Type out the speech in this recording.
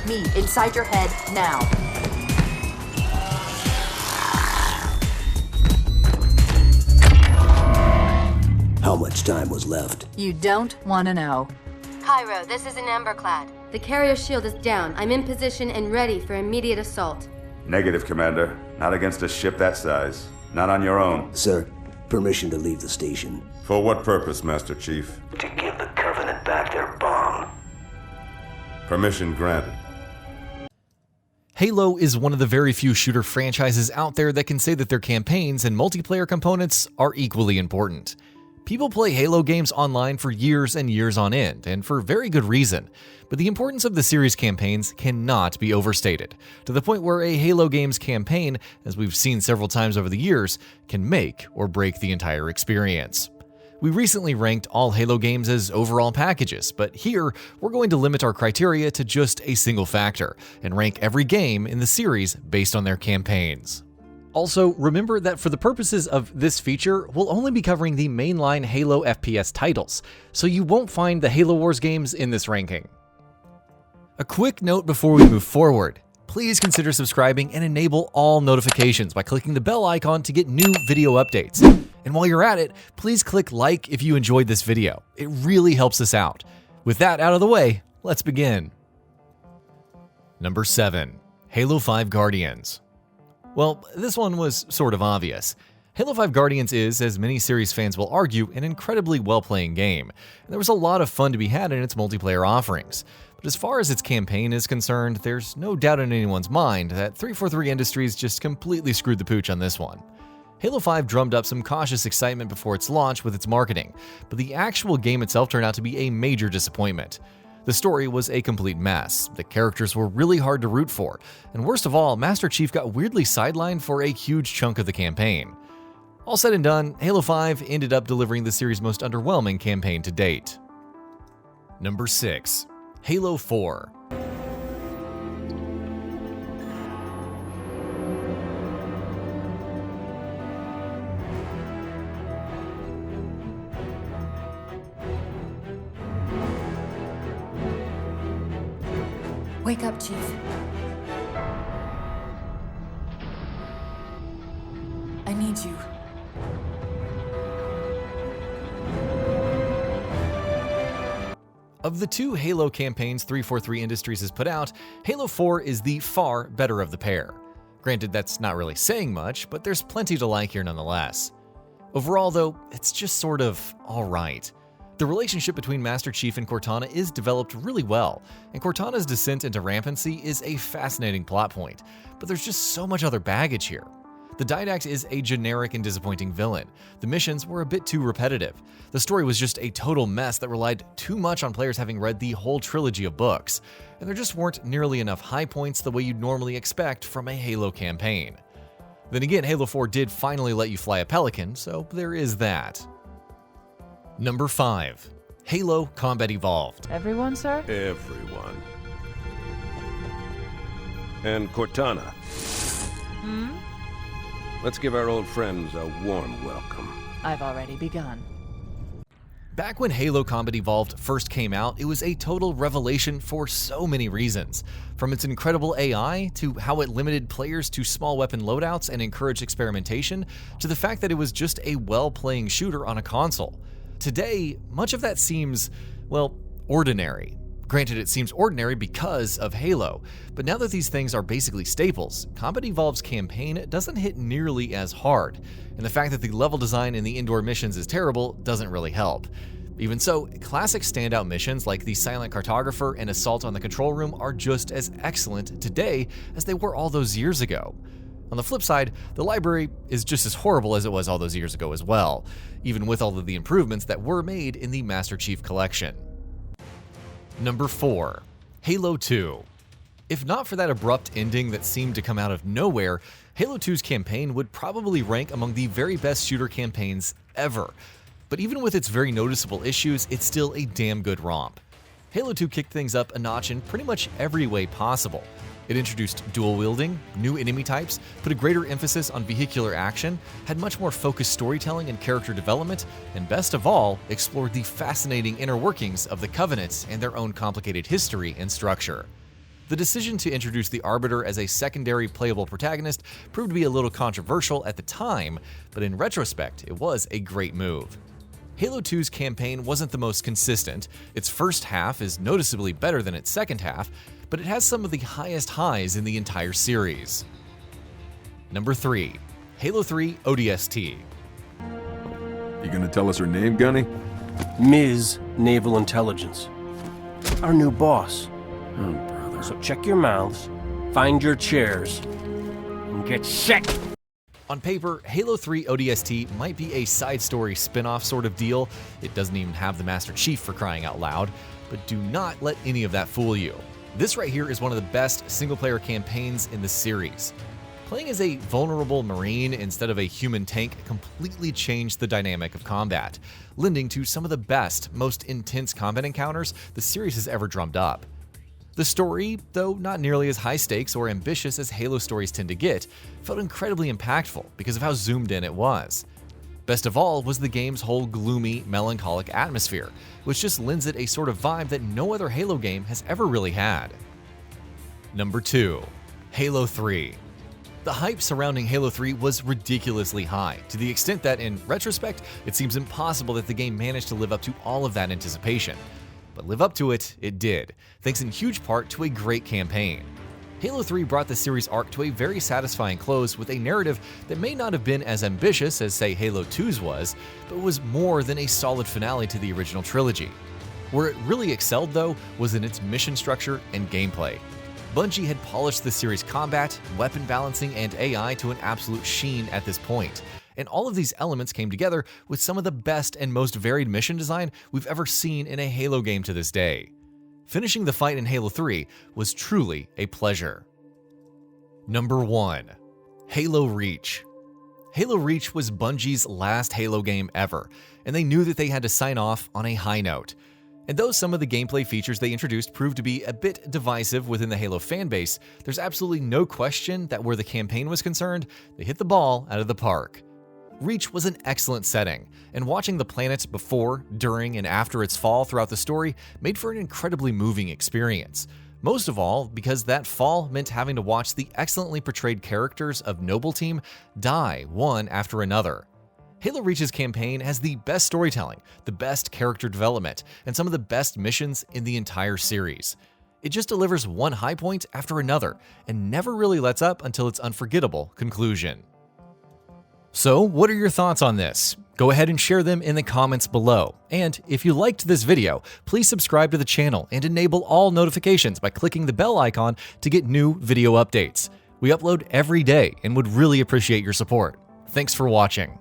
me inside your head now. How much time was left? You don't want to know. Cairo, this is an Emberclad. The carrier shield is down. I'm in position and ready for immediate assault. Negative, Commander. Not against a ship that size. Not on your own. Sir, permission to leave the station. For what purpose, Master Chief? To give the Covenant back their bomb. Permission granted. Halo is one of the very few shooter franchises out there that can say that their campaigns and multiplayer components are equally important. People play Halo games online for years and years on end, and for very good reason. But the importance of the series campaigns cannot be overstated, to the point where a Halo game's campaign, as we've seen several times over the years, can make or break the entire experience. We recently ranked all Halo games as overall packages, but here we're going to limit our criteria to just a single factor, and rank every game in the series based on their campaigns. Also, remember that for the purposes of this feature, we'll only be covering the mainline Halo FPS titles, so you won't find the Halo Wars games in this ranking. A quick note before we move forward. Please consider subscribing and enable all notifications by clicking the bell icon to get new video updates. And while you're at it, please click like if you enjoyed this video. It really helps us out. With that out of the way, let's begin. Number 7. Halo 5 Guardians. Well, this one was sort of obvious. Halo 5 Guardians is, as many series fans will argue, an incredibly well-playing game, and there was a lot of fun to be had in its multiplayer offerings. But as far as its campaign is concerned, there's no doubt in anyone's mind that 343 Industries just completely screwed the pooch on this one. Halo 5 drummed up some cautious excitement before its launch with its marketing, but the actual game itself turned out to be a major disappointment. The story was a complete mess, the characters were really hard to root for, and worst of all, Master Chief got weirdly sidelined for a huge chunk of the campaign. All said and done, Halo 5 ended up delivering the series' most underwhelming campaign to date. Number 6. Halo 4. Wake up, Chief. I need you. Of the two Halo campaigns 343 Industries has put out, Halo 4 is the far better of the pair. Granted, that's not really saying much, but there's plenty to like here nonetheless. Overall, though, it's just sort of alright. The relationship between Master Chief and Cortana is developed really well, and Cortana's descent into rampancy is a fascinating plot point, but there's just so much other baggage here. The Didact is a generic and disappointing villain. The missions were a bit too repetitive. The story was just a total mess that relied too much on players having read the whole trilogy of books, and there just weren't nearly enough high points the way you'd normally expect from a Halo campaign. Then again, Halo 4 did finally let you fly a Pelican, so there is that. Number 5. Halo Combat Evolved. Everyone, sir? Everyone. And Cortana. Let's give our old friends a warm welcome. I've already begun. Back when Halo Combat Evolved first came out, it was a total revelation for so many reasons. From its incredible AI, to how it limited players to small weapon loadouts and encouraged experimentation, to the fact that it was just a well-playing shooter on a console. Today, much of that seems, well, ordinary. Granted, it seems ordinary because of Halo, but now that these things are basically staples, Combat Evolved's campaign doesn't hit nearly as hard, and the fact that the level design in the indoor missions is terrible doesn't really help. Even so, classic standout missions like the Silent Cartographer and Assault on the Control Room are just as excellent today as they were all those years ago. On the flip side, the library is just as horrible as it was all those years ago as well, even with all of the improvements that were made in the Master Chief Collection. Number 4. Halo 2. If not for that abrupt ending that seemed to come out of nowhere, Halo 2's campaign would probably rank among the very best shooter campaigns ever. But even with its very noticeable issues, it's still a damn good romp. Halo 2 kicked things up a notch in pretty much every way possible. It introduced dual wielding, new enemy types, put a greater emphasis on vehicular action, had much more focused storytelling and character development, and best of all, explored the fascinating inner workings of the Covenant and their own complicated history and structure. The decision to introduce the Arbiter as a secondary playable protagonist proved to be a little controversial at the time, but in retrospect, it was a great move. Halo 2's campaign wasn't the most consistent. Its first half is noticeably better than its second half, but it has some of the highest highs in the entire series. Number 3. Halo 3 ODST. You gonna tell us her name, Gunny? Ms. Naval Intelligence. Our new boss. Oh, brother. So check your mouths, find your chairs, and get set! On paper, Halo 3 ODST might be a side story spin-off sort of deal. It doesn't even have the Master Chief for crying out loud, but do not let any of that fool you. This right here is one of the best single-player campaigns in the series. Playing as a vulnerable Marine instead of a human tank completely changed the dynamic of combat, lending to some of the best, most intense combat encounters the series has ever drummed up. The story, though not nearly as high stakes or ambitious as Halo stories tend to get, felt incredibly impactful because of how zoomed in it was. Best of all was the game's whole gloomy, melancholic atmosphere, which just lends it a sort of vibe that no other Halo game has ever really had. Number 2. Halo 3. The hype surrounding Halo 3 was ridiculously high, to the extent that, in retrospect, it seems impossible that the game managed to live up to all of that anticipation. But live up to it, it did, thanks in huge part to a great campaign. Halo 3 brought the series arc to a very satisfying close with a narrative that may not have been as ambitious as, say, Halo 2's was, but was more than a solid finale to the original trilogy. Where it really excelled, though, was in its mission structure and gameplay. Bungie had polished the series' combat, weapon balancing, and AI to an absolute sheen at this point, and all of these elements came together with some of the best and most varied mission design we've ever seen in a Halo game to this day. Finishing the fight in Halo 3 was truly a pleasure. Number 1. Halo Reach. Halo Reach was Bungie's last Halo game ever, and they knew that they had to sign off on a high note. And though some of the gameplay features they introduced proved to be a bit divisive within the Halo fanbase, there's absolutely no question that where the campaign was concerned, they hit the ball out of the park. Reach was an excellent setting, and watching the planets before, during, and after its fall throughout the story made for an incredibly moving experience. Most of all because that fall meant having to watch the excellently portrayed characters of Noble Team die one after another. Halo Reach's campaign has the best storytelling, the best character development, and some of the best missions in the entire series. It just delivers one high point after another, and never really lets up until its unforgettable conclusion. So, what are your thoughts on this? Go ahead and share them in the comments below. And if you liked this video, please subscribe to the channel and enable all notifications by clicking the bell icon to get new video updates. We upload every day and would really appreciate your support. Thanks for watching.